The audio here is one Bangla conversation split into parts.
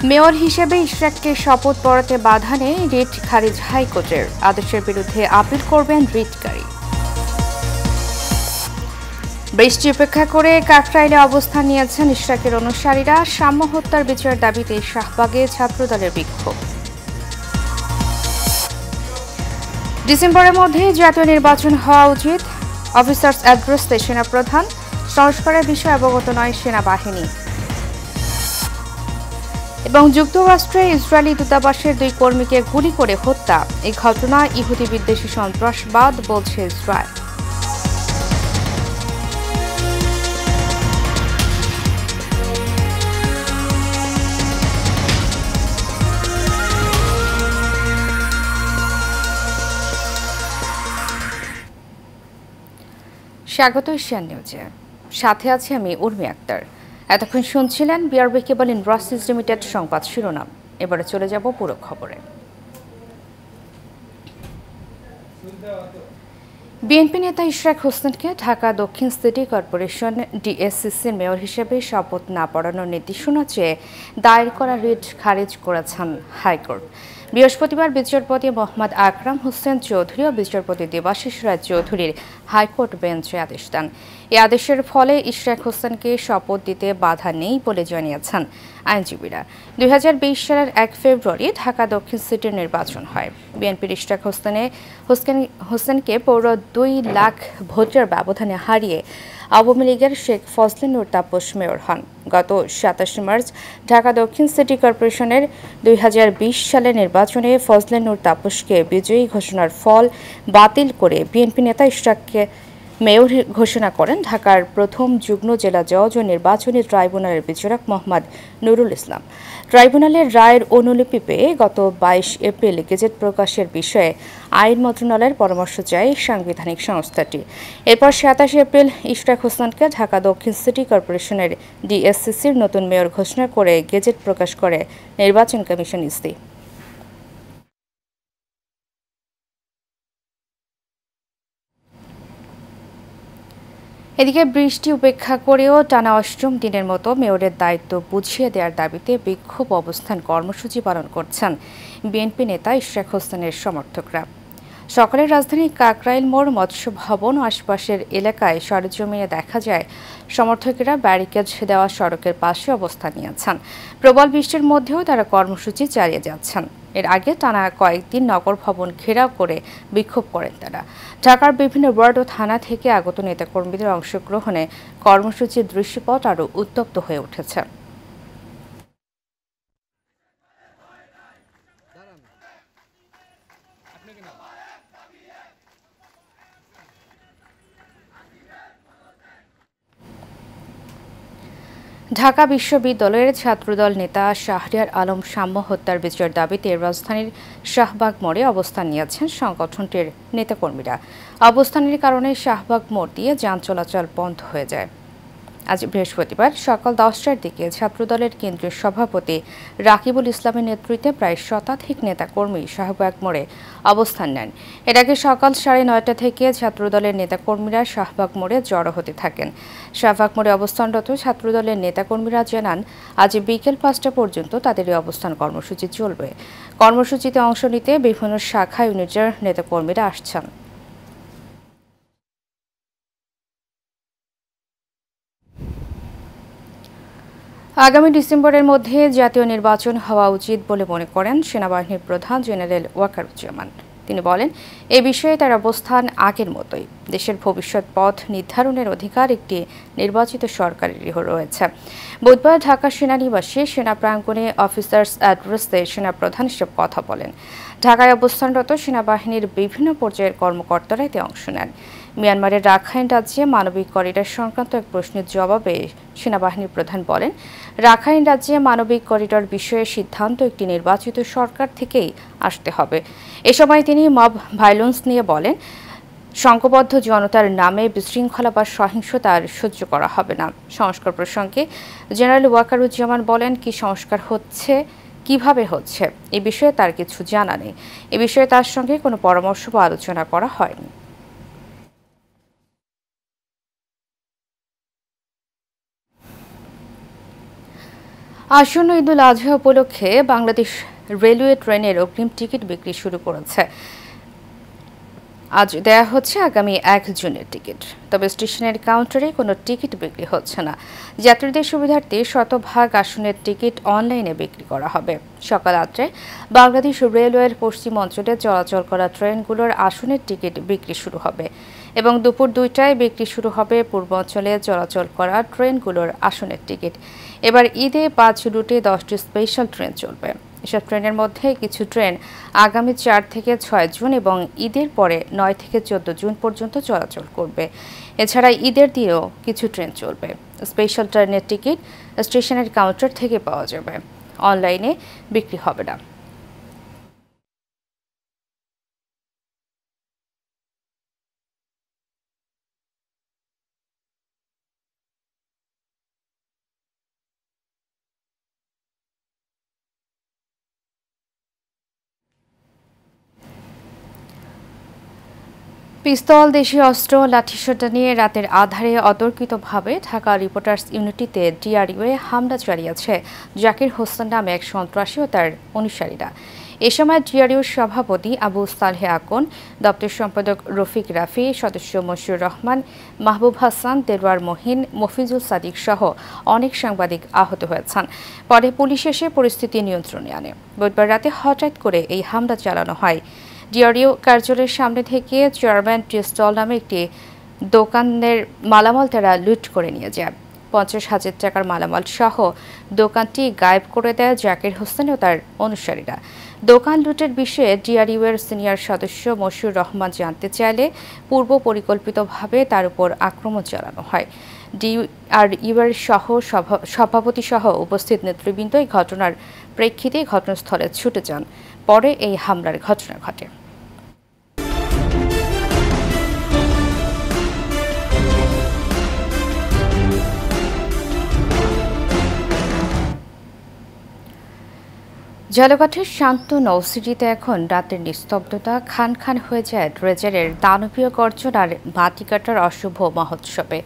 মেয়র হিসেবে ইশরাককে শপথ পড়াতে বাধা নেই, রিট খারিজ হাইকোর্টের। আদেশের বিরুদ্ধে আপিল করবেন রিটকারী। বৃষ্টি উপেক্ষা করে কাকরাইলে অবস্থান নিয়েছেন ইশরাকের অনুসারীরা। সাম্য হত্যার বিচার দাবিতে শাহবাগে ছাত্রদলের বিক্ষোভ। ডিসেম্বরের মধ্যে জাতীয় নির্বাচন হওয়া উচিত, অফিসার্স অ্যাড্রেসে সেনাপ্রধান। সংস্কারের বিষয়ে অবগত নয় সেনাবাহিনী। এবং যুক্তরাষ্ট্রে ইসরায়েলি দূতাবাসের 2 কর্মীকে গুলি করে হত্যা, এই ঘটনা ইহুদি বিদ্বেষী সন্ত্রাসবাদ বলছে ইসরায়েল। স্বাগত এশিয়ান নিউজে, সাথে আছি আমি উর্মি আক্তার। এতক্ষণ শুনছিলেন বিআরবি কেবল ইন্ডাস্ট্রিজ লিমিটেড সংবাদ শিরোনাম। এবারে চলে যাব পুরো খবরে। বিএনপি নেতা ইশরাক হোসেনকে ঢাকা দক্ষিণ সিটি কর্পোরেশন ডিএসসিসির মেয়র হিসেবে শপথ না পড়ানোর নির্দেশনা চেয়ে দায়ের করা রিট খারিজ করেছেন হাইকোর্ট। বৃহস্পতিবার বিচারপতি মোহাম্মদ আকরাম হোসেন চৌধুরী ও বিচারপতি দেবাশিস রায় চৌধুরীর হাইকোর্ট বেঞ্চে আদেশ দেন। এই আদেশের ফলে ইশরাক হোসেনকে শপথ দিতে বাধা নেই বলে জানিয়েছেন আইনজীবীরা। 2020 সালের 1 ফেব্রুয়ারি ঢাকা দক্ষিণ সিটির নির্বাচন হয়। বিএনপির ইশরাক হোসেনকে পৌর 2 লাখ ভোটের ব্যবধানে হারিয়ে আওয়ামী লীগের শেখ ফজলে নূর তাপস মেয়র হন। গত 27 মার্চ ঢাকা দক্ষিণ সিটি কর্পোরেশনের 2020 সালের নির্বাচনে ফজলে নূর তাপসকে বিজয়ী ঘোষণার ফল বাতিল করে বিএনপি নেতা ইশরাককে মেয়র ঘোষণা করেন ঢাকার প্রথম যুগ্ম জেলা জজ ও নির্বাচনী ট্রাইব্যুনালের বিচারক মোহাম্মদ নুরুল ইসলাম। ট্রাইব্যুনালের রায়ের অনুলিপি পেয়ে গত 22 এপ্রিল গেজেট প্রকাশের বিষয়ে আইন মন্ত্রণালয়ের পরামর্শ চায় সাংবিধানিক সংস্থাটি। এরপর 27 এপ্রিল ইশরাক হোসেনকে ঢাকা দক্ষিণ সিটি কর্পোরেশনের ডিএসসিসির নতুন মেয়র ঘোষণা করে গেজেট প্রকাশ করে নির্বাচন কমিশন ইসি। এদিকে বৃষ্টি উপেক্ষা করেও টানা 8ম দিনের মতো মেয়রের দায়িত্ব বুঝিয়ে দেওয়ার দাবিতে বিক্ষোভ অবস্থান কর্মসূচি পালন করছেন বিএনপি নেতা ইশরাক হোসেনের সমর্থকরা। সকালে রাজধানীর কাকরাইল মোড়, মৎস্য ভবন ও আশপাশের এলাকায় সরেজমিনে দেখা যায় সমর্থকেরা ব্যারিকেড দেওয়া সড়কের পাশে অবস্থান নিয়েছেন। প্রবল বৃষ্টির মধ্যেও তারা কর্মসূচি চালিয়ে যাচ্ছেন। এর আগে টানা কয়েকদিন নগর ভবন ঘেরাও করে বিক্ষোভ করেন তারা। ঢাকার বিভিন্ন ওয়ার্ড ও থানা থেকে আগত নেতাকর্মীদের অংশগ্রহণে কর্মসূচির দৃশ্যপট আরও উত্তপ্ত হয়ে উঠেছে। ঢাকা বিশ্ববিদ্যালয়ের ছাত্রদল নেতা শাহরিয়ার আলম সাম্য হত্যার বিচার দাবিতে রাজধানীর শাহবাগ মোড়ে অবস্থান নিয়েছেন সংগঠনটির নেতাকর্মীরা। অবস্থানের কারণে শাহবাগ মোড় দিয়ে যান চলাচল বন্ধ হয়ে যায়। আজ বৃহস্পতিবার সকাল 10টার দিকে ছাত্রদলের কেন্দ্রীয় সভাপতি রাকিবুল ইসলামের নেতৃত্বে প্রায় শতাধিক নেতাকর্মী শাহবাগ মোড়ে অবস্থান নেন। এর আগে সকাল 9:30 থেকে ছাত্রদলের নেতাকর্মীরা শাহবাগ মোড়ে জড়ো হতে থাকেন। শাহবাগ মোড়ে অবস্থানরত ছাত্রদলের নেতাকর্মীরা জানান, আজ বিকেল 5টা পর্যন্ত তাদের এই অবস্থান কর্মসূচি চলবে। কর্মসূচিতে অংশ নিতে বিভিন্ন শাখা ইউনিটের নেতাকর্মীরা আসছেন। আগামী ডিসেম্বরের মধ্যে জাতীয় নির্বাচন হওয়া উচিত বলে মনে করেন সেনাবাহিনীর প্রধান জেনারেল ওয়াকারুজ্জামান। তিনি বলেন, এ বিষয়ে তার অবস্থান আগের মতোই। দেশের ভবিষ্যৎ পথ নির্ধারণের অধিকার একটি নির্বাচিত সরকারেরই রয়েছে। বুধবার ঢাকা সেনানিবাসে সেনা প্রাঙ্গণে অফিসার্স অ্যাড্রেসে সেনাপ্রধান এসব কথা বলেন। ঢাকায় অবস্থানরত সেনাবাহিনীর বিভিন্ন পর্যায়ের কর্মকর্তারা এতে অংশ নেন। মিয়ানমারের রাখাইন রাজ্যে মানবিক করিডর সংক্রান্ত এক প্রশ্নের জবাবে সেনাবাহিনীর প্রধান বলেন, রাখাইন রাজ্যে মানবিক করিডর বিষয়ে সিদ্ধান্ত একটি নির্বাচিত সরকার থেকেই আসতে হবে। এ সময় তিনি মব ভায়োলেন্স নিয়ে বলেন, সংঘবদ্ধ জনতার নামে বিশৃঙ্খলা বা সহিংসতা আর সহ্য করা হবে না। সংস্কার প্রসঙ্গে জেনারেল ওয়াকারুজ্জামান বলেন, কি সংস্কার হচ্ছে, কিভাবে হচ্ছে, এ বিষয়ে তার কিছু জানা নেই। এ বিষয়ে তার সঙ্গে কোনো পরামর্শ বা আলোচনা করা হয়নি। আসন্ন ঈদুল আজহা উপলক্ষে বাংলাদেশ রেলওয়ে ট্রেনের অগ্রিম টিকিট বিক্রি শুরু করেছে। আজ দেয়া হচ্ছে আগামী ১ জুনের টিকিট। তবে স্টেশনের কাউন্টারে কোনো টিকিট বিক্রি হচ্ছে না। যাত্রীদের সুবিধার্থে শতভাগ আসনের টিকিট অনলাইনে বিক্রি করা হবে। সকাল ৮টায় বাংলাদেশ রেলওয়ের পশ্চিম অঞ্চলে চলাচল করা ট্রেনগুলোর আসনের টিকিট বিক্রি শুরু হবে এবং দুপুর ২টায় বিক্রি শুরু হবে পূর্ব অঞ্চলে চলাচল করা ট্রেনগুলোর আসনের টিকিট। এবার ঈদে ৫ রুটে ১০টি স্পেশাল ট্রেন চলবে। এসব ট্রেনের মধ্যে কিছু ট্রেন আগামী ৪ থেকে ৬ জুন এবং ঈদের পরে ৯ থেকে ১৪ জুন পর্যন্ত চলাচল করবে। এছাড়া ঈদের দিনেও কিছু ট্রেন চলবে। স্পেশাল ট্রেনের টিকিট স্টেশনের কাউন্টার থেকে পাওয়া যাবে, অনলাইনে বিক্রি হবে না। পিস্তল, দেশীয় অস্ত্র, লাঠিসোঁটা নিয়ে রাতের আঁধারে অতর্কিতভাবে ঢাকা রিপোর্টার্স ইউনিটিতে ডিআরইউয়ে হামলা চালিয়েছে জাকির হোসেন নামে এক সন্ত্রাসী ও তার অনুসারীরা। এ সময় ডিআরইউর সভাপতি আবু সালেহ আকন, দপ্তর সম্পাদক রফিক রাফি, সদস্য মশিউর রহমান, মাহবুব হাসান, দেলোয়ার মহিন, মফিজুল সাদিক সহ অনেক সাংবাদিক আহত হয়েছেন। পরে পুলিশ এসে পরিস্থিতি নিয়ন্ত্রণে আনে। বুধবার রাতে হঠাৎ করে এই হামলা চালানো হয়। ডিআরইউ কার্যালয়ের সামনে থেকে চেয়ারম্যান টি স্টল নামে একটি দোকানের মালামাল তারা লুট করে নিয়ে যায়। ৫০,০০০ টাকার মালামাল সহ দোকানটি গায়েব করে দেয় জাকির হোসেন ও তার অনুসারীরা। দোকান লুটের বিষয়ে ডিআরইউ এর সিনিয়র সদস্য মশিউর রহমান জানতে চাইলে পূর্ব পরিকল্পিতভাবে তার উপর আক্রমণ চালানো হয়। ডিআরইউ এর সভাপতি সহ উপস্থিত নেতৃবৃন্দ এই ঘটনার প্রেক্ষিতে ঘটনাস্থলে ছুটে যান। পরে এই হামলার ঘটনা ঘটে। ঝালকাঠির শান্ত নৌসিটিতে এখন রাতের নিস্তব্ধতা খান খান হয়ে যায় ড্রেজারের দানবীয় গর্জন আর মাটি কাটার অশুভ মহোৎসবে।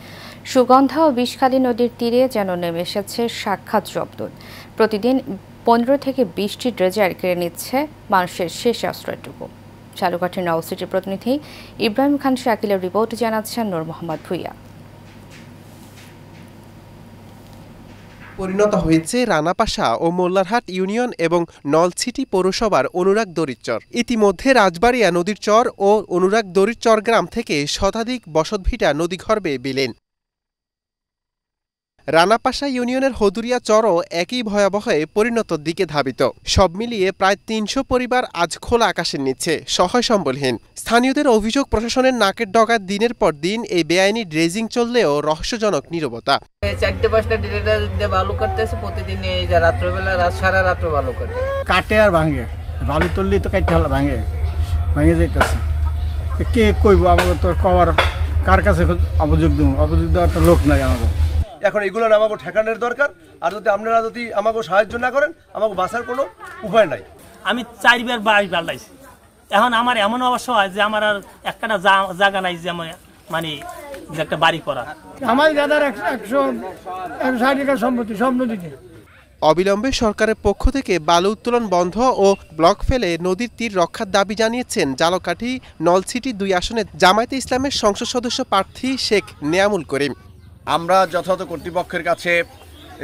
সুগন্ধা ও বিষখালী নদীর তীরে যেন নেমে এসেছে সাক্ষাৎ জবদূত। প্রতিদিন ১৫ থেকে ২০টি ড্রেজার কেড়ে নিচ্ছে মানুষের শেষ আশ্রয়টুকু। ঝালকাঠির নৌসিটির প্রতিনিধি ইব্রাহিম খান শাকিলের রিপোর্ট জানাচ্ছেন নূর মোহাম্মদ ভুইয়া। পরিণত হয়েছে রানাপাশা ও মোল্লারহাট ইউনিয়ন এবং নলছিটি পৌরসভার অনুরাগ দড়ির চর। ইতিমধ্যে রাজবাড়িয়া নদীর চর ও অনুরাগ দড়ির চর গ্রাম থেকে শতাধিক বসতভিটা নদীগর্ভে বিলীন। রানাপাশা ইউনিয়নের হদুরিয়া চরও একই ভয়াবহে পরিণতর দিকে ধাবিত। সব মিলিয়ে প্রায় ৩০০ পরিবার আজ খোলা আকাশের নিচে সহায় সম্বলহীন। স্থানীয়দের অভিযোগ, প্রশাসনের নাকের ডগায় দিনের পর দিন এই বেআইনি ড্রেজিং চললেও রহস্যজনক নীরবতা। ৪-৫টা ডিরেক্টর দিয়ে বালু কাটতেছে প্রতিদিন, এই যে রাত্রবেলা সারা রাত্র বালু কাটে, কাটে আর ভাঙে। বালু তুললেই তো কাটতে হলো, ভাঙে যাইতেছে। কে কইব আমাকে তো কবার কার কাছে অভিযোগ দেবো? অভিযোগ দেওয়ার তো লোক নাই আমাকে। এখন এগুলো আমাকে ঠেকানোর দরকার। আর যদি আপনারা যদি আমাকে সাহায্য না করেন, আমাকে বাঁচার কোনো উপায় নাই। আমি ৪বার বাড়ি পাল্টাইছি। এখন আমার এমন অবস্থা হয় যে আমার আর একটা জায়গা নাই যে মানে একটা বাড়ি করা। আমার দাদার ১৬০ একর সম্পত্তি সব নদীতে। অবিলম্বে সরকারের পক্ষ থেকে বালু উত্তোলন বন্ধ ও ব্লক ফেলে নদীর তীর রক্ষার দাবি জানিয়েছেন ঝালকাঠি নলছিটি ২ আসনের জামায়াতে ইসলামের সংসদ সদস্য প্রার্থী শেখ নেয়ামুল করিম। আমরা যথাযথ কর্তৃপক্ষের কাছে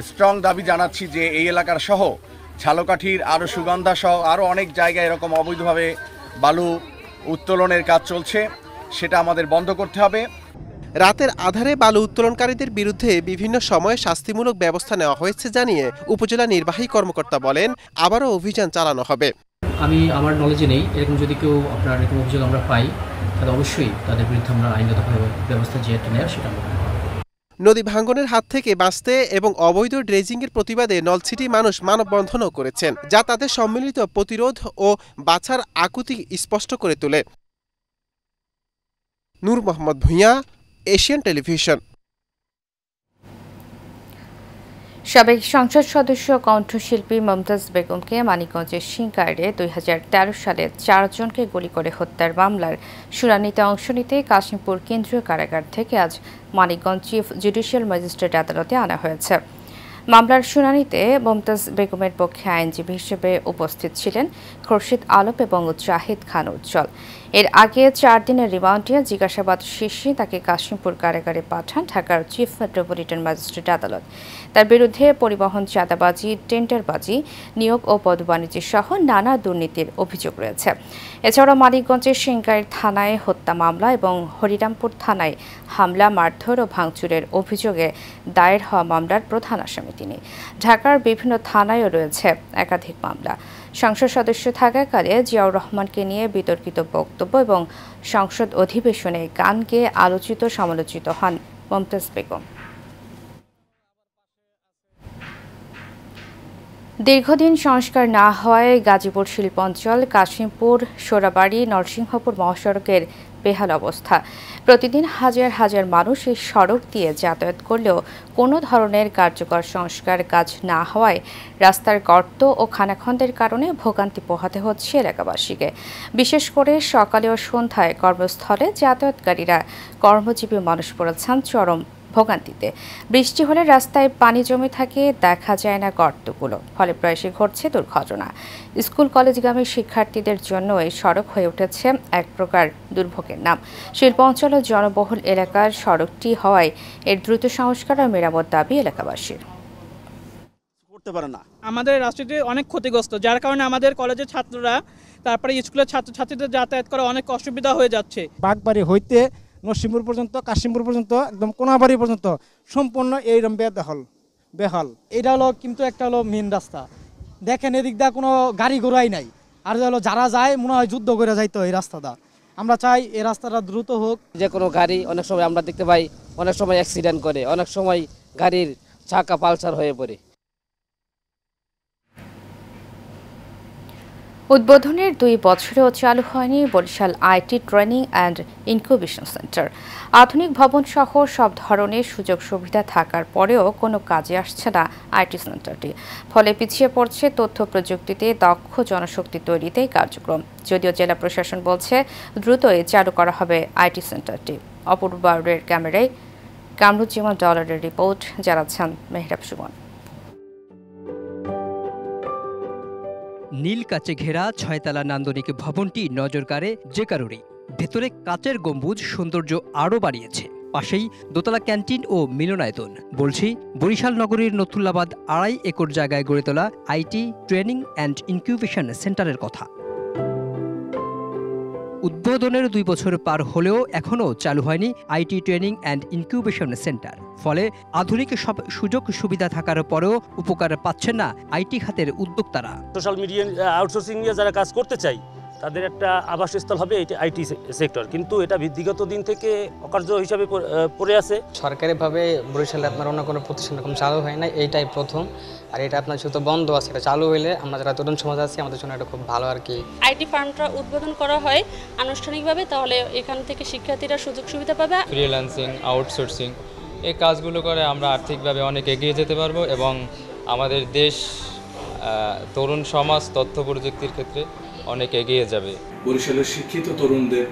স্ট্রং দাবি জানাচ্ছি যে এই এলাকার সহ ঝালকাঠির আরও সুগন্ধা সহ আরও অনেক জায়গায় এরকম অবৈধভাবে বালু উত্তোলনের কাজ চলছে, সেটা আমাদের বন্ধ করতে হবে। রাতের আধারে বালু উত্তোলনকারীদের বিরুদ্ধে বিভিন্ন সময়ে শাস্তিমূলক ব্যবস্থা নেওয়া হয়েছে জানিয়ে উপজেলা নির্বাহী কর্মকর্তা বলেন, আবারও অভিযান চালানো হবে। আমি আমার নলেজে নেই, এরকম যদি কেউ আপনার এরকম অভিযোগ আমরা পাই তাহলে অবশ্যই তাদের বিরুদ্ধে আমরা আইনগত ব্যবস্থা যেটা নেওয়ার সেটা আমরা। নদী ভাঙ্গনের হাত থেকে বাঁচতে এবং অবৈধ ড্রেজিংয়ের প্রতিবাদে নলছিটি মানুষ মানববন্ধনও করেছেন, যা তাদের সম্মিলিত প্রতিরোধ ও বাঁচার আকুতি স্পষ্ট করে তোলে। নূর মোহাম্মদ ভুইয়া, এশিয়ান টেলিভিশন। সাবেক সংসদ সদস্য কণ্ঠশিল্পী মমতাজ বেগমকে মানিকগঞ্জের সিংকাইরে ২০১৩ সালে ৪ জনকে গুলি করে হত্যার মামলার শুনানিতে অংশ নিতে কাশিমপুর কেন্দ্রীয় কারাগার থেকে আজ মানিকগঞ্জ চিফ জুডিশিয়াল ম্যাজিস্ট্রেট আদালতে আনা হয়েছে। মামলার শুনানিতে মমতাজ বেগমের পক্ষে আইনজীবী হিসেবে উপস্থিত ছিলেন খোরশেদ আলম এবং জাহিদ খান উজ্জ্বল। এর আগে 4 দিনের রিমান্ডে জিজ্ঞাসাবাদ শেষে তাকে কাশিমপুর কারাগারে পাঠান ঢাকার চিফ মেট্রোপলিটন ম্যাজিস্ট্রেট আদালত। তার বিরুদ্ধে পরিবহন, চাঁদাবাজি, টেন্ডারবাজি, নিয়োগ ও পদবাণিজ্য সহ নানা দুর্নীতির অভিযোগ রয়েছে। এছাড়াও মানিকগঞ্জের সিংগাইর থানায় হত্যা মামলা এবং হরিরামপুর থানায় হামলা, মারধর ও ভাঙচুরের অভিযোগে দায়ের হওয়া মামলার প্রধান আসামি তিনি। ঢাকার বিভিন্ন থানায়ও রয়েছে একাধিক মামলা। সংসদ সদস্য থাকাকালে জিয়াউর রহমানকে নিয়ে বিতর্কিত বক্তব্য এবং সংসদ অধিবেশনে গান গেয়ে আলোচিত সমালোচিত হন মমতাজ বেগম। দীর্ঘদিন সংস্কার না হওয়ায় গাজীপুর শিল্পাঞ্চল, কাশিমপুর, সোরাবাড়ি, নরসিংহপুর মহাসড়কের বেহাল অবস্থা। প্রতিদিন হাজার হাজার মানুষ এই সড়ক দিয়ে যাতায়াত করলেও কোনো ধরনের কার্যকর সংস্কার কাজ না হওয়ায় রাস্তার গর্ত ও খানাখন্দের কারণে ভোগান্তি পোহাতে হচ্ছে এলাকাবাসীকে। বিশেষ করে সকালে ও সন্ধ্যায় কর্মস্থলে যাতায়াতকারীরা কর্মজীবী মানুষ পড়েছেন চরম ভোগান্তিতে। বৃষ্টি হলে রাস্তায় পানি জমে থাকে, দেখা যায় না গর্তগুলো, ফলে প্রায়শই ঘটছে দুর্ঘটনা। স্কুল কলেজগামী শিক্ষার্থীদের জন্য এই সড়ক হয়ে উঠেছে এক প্রকার দুর্ভোগের নাম। শিল্প অঞ্চল ও জনবহুল এলাকার সড়কটি হওয়ায় এর দ্রুত সংস্কার ও মেরামত দাবি এলাকাবাসীর। করতে পারে না, আমাদের রাস্তাটি অনেক ক্ষতিগ্রস্ত, যার কারণে আমাদের কলেজের ছাত্ররা, তারপরে স্কুলের ছাত্রছাত্রীদের যাতায়াত করা অনেক অসুবিধা হয়ে যাচ্ছে। বাগবাড়ি হইতে নরসিংপুর পর্যন্ত, কাশিমপুর পর্যন্ত, একদম কোনাবাড়ি পর্যন্ত সম্পূর্ণ এইরকম বেহাল। এটা হলো কিন্তু একটা হলো মেন রাস্তা। দেখেন এদিক দিয়ে কোনো গাড়ি ঘোড়াই নাই, আর হলো যারা যায় মনে হয় যুদ্ধ করে যাইতো এই রাস্তাটা। আমরা চাই এই রাস্তাটা দ্রুত হোক। যে কোনো গাড়ি অনেক সময় আমরা দেখতে পাই, অনেক সময় অ্যাক্সিডেন্ট করে, অনেক সময় গাড়ির চাকা পালচার হয়ে পড়ে। উদ্বোধনের 2 বছরেও চালু হয়নি Barishal IT training and incubation centre. আধুনিক ভবন সহ সব ধরনের সুযোগ সুবিধা থাকার পরেও কোনো কাজে আসছে না আইটি সেন্টারটি। ফলে পিছিয়ে পড়ছে তথ্য প্রযুক্তিতে দক্ষ জনশক্তি তৈরিতেই কার্যক্রম। যদিও জেলা প্রশাসন বলছে দ্রুতই চালু করা হবে আইটি সেন্টারটি। অপূর্বের ক্যামেরায় কামরুজ্জামান ডলারের রিপোর্ট, জানাচ্ছেন মেহরাব সুমন। নীল কাচে ঘেরা 6তলা নান্দনিক ভবনটি নজর কাড়ে যে কারোরই। ভেতরে কাচের গম্বুজ সৌন্দর্য আরও বাড়িয়েছে। পাশেই দোতলা ক্যান্টিন ও মিলনায়তন। বলছি বরিশাল নগরীর নথুল্লাবাদ 2.5 একর জায়গায় গড়ে তোলা আইটি ট্রেনিং অ্যান্ড ইনকিউবেশন সেন্টারের কথা। উদ্বোধনের 2 বছর পার হলেও এখনও চালু হয়নি IT training and incubation centre. ফলে আধুনিক সব সুযোগ সুবিধা থাকার পরেও উপকার পাচ্ছেন না আইটি খাতের উদ্যোক্তারা। সোশ্যাল মিডিয়া আউটসোর্সিং নিয়ে যারা কাজ করতে চাই তাদের একটা আবাসস্থল হবে আইটি সেক্টর, কিন্তু এটা বিগত দিন থেকে অকার্য হিসাবে পড়ে আছে। সরকারিভাবে বরিশালে আপনার অন্য কোনো প্রতিষ্ঠান এরকম চালু হয় না, এইটাই প্রথম। আর এটা আপনার শুধু বন্ধ আছে, এটা চালু হইলে আমরা যারা তরুণ সমাজ আছি আমাদের জন্য এটা খুব ভালো আর কি। আইটি ফার্মটা উদ্বোধন করা হয় আনুষ্ঠানিকভাবে, তাহলে এখান থেকে শিক্ষার্থীরা সুযোগ সুবিধা পাবে। ফ্রিল্যান্সিং, আউটসোর্সিং এই কাজগুলো করে আমরা আর্থিকভাবে অনেক এগিয়ে যেতে পারবো এবং আমাদের দেশ, তরুণ সমাজ তথ্য প্রযুক্তির ক্ষেত্রে অনেক এগিয়ে যাবে। বরিশালের শিক্ষিত তরুণদের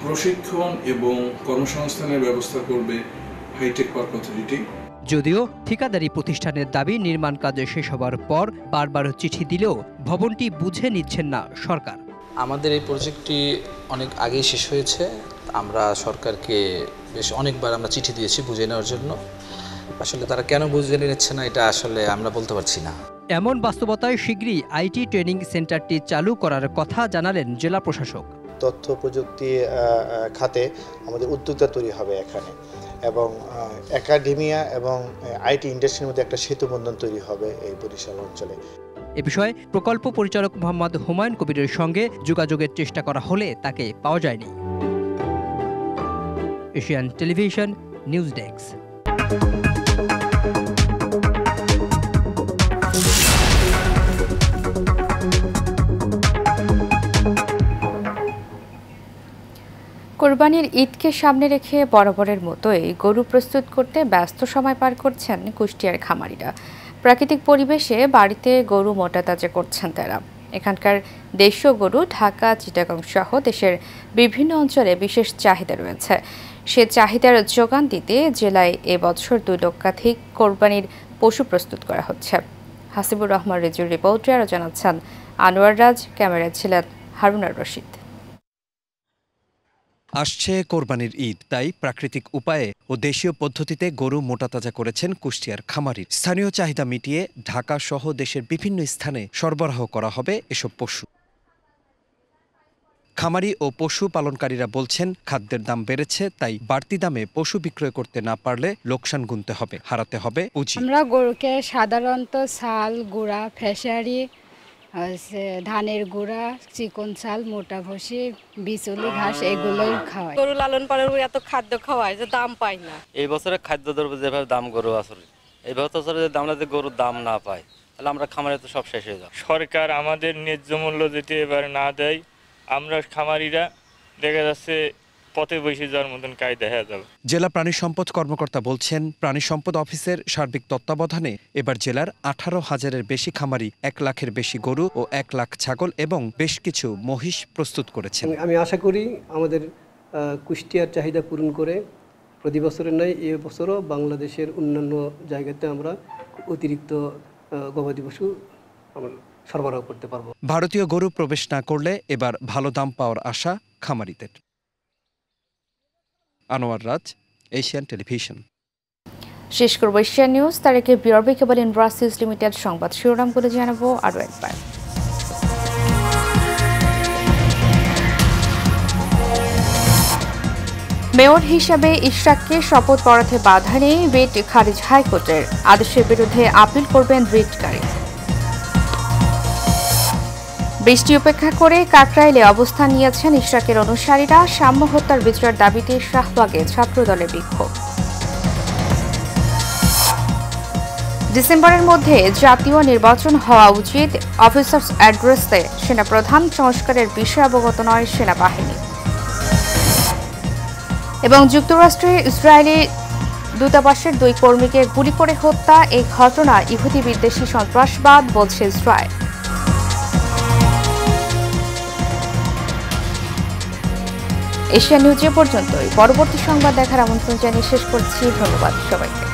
প্রশিক্ষণ এবং কর্মসংস্থানের ব্যবস্থা করবে হাইটেক পার্ক অথরিটি। যদিও ঠিকাদারি প্রতিষ্ঠানের দাবি নির্মাণ কাজ শেষ হবার পর বারবার চিঠি দিলেও ভবনটি বুঝে নিচ্ছেন না সরকার। আমাদের এই প্রজেক্টটি অনেক আগেই শেষ হয়েছে। আমরা সরকারকে বেশ অনেকবার আমরা চিঠি দিয়েছি বুঝে নেওয়ার জন্য। আসলে তারা কেন বুঝে নিচ্ছে না এটা আসলে আমরা বলতে পারছি না। এমন বাস্তবতায় শীঘ্রই আইটি ট্রেনিং সেন্টারটি চালু করার কথা জানালেন জেলা প্রশাসক। তথ্য প্রযুক্তি খাতে আমাদের উদ্যোক্তা তৈরি হবে এখানে, এবং একাডেমিয়া এবং আইটি ইন্ডাস্ট্রির মধ্যে একটা সেতুবন্ধন তৈরি হবে এই বরিশাল অঞ্চলে। এ বিষয়ে প্রকল্প পরিচালক মোহাম্মদ হুমায়ুন কবিরের সঙ্গে যোগাযোগের চেষ্টা করা হলে তাকে পাওয়া যায়নি। Asian television news desk. কোরবানির ঈদকে সামনে রেখে বরাবরের মতোই গরু প্রস্তুত করতে ব্যস্ত সময় পার করছেন কুষ্টিয়ার খামারিরা। প্রাকৃতিক পরিবেশে বাড়িতে গরু মোটা তাজা করছেন তারা। এখানকার দেশীয় গরু ঢাকা, চিটাগং সহ দেশের বিভিন্ন অঞ্চলে বিশেষ চাহিদা রয়েছে। সে চাহিদার যোগান দিতে জেলায় এবছর 2 লক্ষাধিক কোরবানির পশু প্রস্তুত করা হচ্ছে। হাসিবুর রহমান রেজুর রিপোর্টে আরও জানাচ্ছেন আনোয়ার রাজ, ক্যামেরায় ছিলেন হারুন রশিদ। আসছে কোরবানির ঈদ, তাই প্রাকৃতিক উপায়ে ও দেশীয় পদ্ধতিতে গরু মোটাতাজা করেছেন কুষ্টিয়ার খামারি। স্থানীয় চাহিদা মিটিয়ে ঢাকা সহ দেশের বিভিন্ন স্থানে সরবরাহ করা হবে এসব পশু। খামারি ও পশু পালনকারীরা বলছেন, খাদ্যের দাম বেড়েছে, তাই বাড়তি দামে পশু বিক্রয় করতে না পারলে লোকসান গুনতে হবে, হারাতে হবে পুঁজি। আমরা গরুকে সাধারণত ছাল, গুঁড়া, ফেসারি, ধানের গুঁড়া, চিকন চাল, মোটা ভুসি, বিচুলি ঘাস এগুলোই খাওয়াই। গরু লালন পালন করে এত খাদ্য খাওয়ায় যে দাম পাই না। এই বছরে খাদ্যদ্রব্য যেভাবে দাম গরু আসলে এই বছরে যদি আমরা যে গরুর দাম না পাই তাহলে আমরা খামারে তো সব শেষ হয়ে যাবে। সরকার আমাদের ন্যায্য মূল্য যদি এবার না দেয়, আমরা খামারিরা দেখা যাচ্ছে পথে বসে যাওয়ার মতন কায়দা হয়ে যাবে। জেলা প্রাণী সম্পদ কর্মকর্তা বলছেন, প্রাণী সম্পদ অফিসের সার্বিক তত্ত্বাবধানে এবার জেলার 18,000-এর বেশি খামারি 1 লাখের বেশি গরু ও 1 লাখ ছাগল এবং বেশ কিছু মহিষ প্রস্তুত করেছেন। আমি আশা করি আমাদের কুষ্টিয়ার চাহিদা পূরণ করে প্রতি বছরের নয় এ বছরও বাংলাদেশের অন্যান্য জায়গাতে আমরা অতিরিক্ত গবাদি পশু আমরা সরবরাহ করতে পারব। ভারতীয় গরু প্রবেশ না করলে এবার ভালো দাম পাওয়ার আশা খামারিদের। আনোয়ার রাজ, এশিয়ান টেলিভিশন। শেষ করব এশিয়ান নিউজ। তার আগে বিআরবি কেবল ইন্ডাস্ট্রিজ লিমিটেড সংবাদ শিরোনামগুলো জানাবো আরও একবার। মেয়র হিসাবে ইশরাককে শপথ পড়াতে বাধা নেই, রিট খারিজ হাইকোর্টের। আদেশের বিরুদ্ধে আপিল করবেন রিটকারী। বৃষ্টি উপেক্ষা করে কাকরাইলে অবস্থান নিয়েছেন ইশরাকের অনুসারীরা। সাম্য হত্যার বিচারের দাবিতে শাহবাগে ছাত্রদলের বিক্ষোভ। ডিসেম্বরের মধ্যে জাতীয় নির্বাচন হওয়া উচিত, অফিসার্স অ্যাড্রেসে সেনাপ্রধান। সংস্কারের বিষয়ে অবগত নয় সেনাবাহিনী। এবং যুক্তরাষ্ট্রে ইসরায়েলি দূতাবাসের 2 কর্মীকে গুলি করে হত্যা, এই ঘটনা ইহুদি বিদ্বেষী সন্ত্রাসবাদ বলছে ইসরায়েল। এশিয়া নিউজে পর্যন্তই। পরবর্তী সংবাদ দেখার আমন্ত্রণ জানিয়ে শেষ করছি। ধন্যবাদ সবাইকে।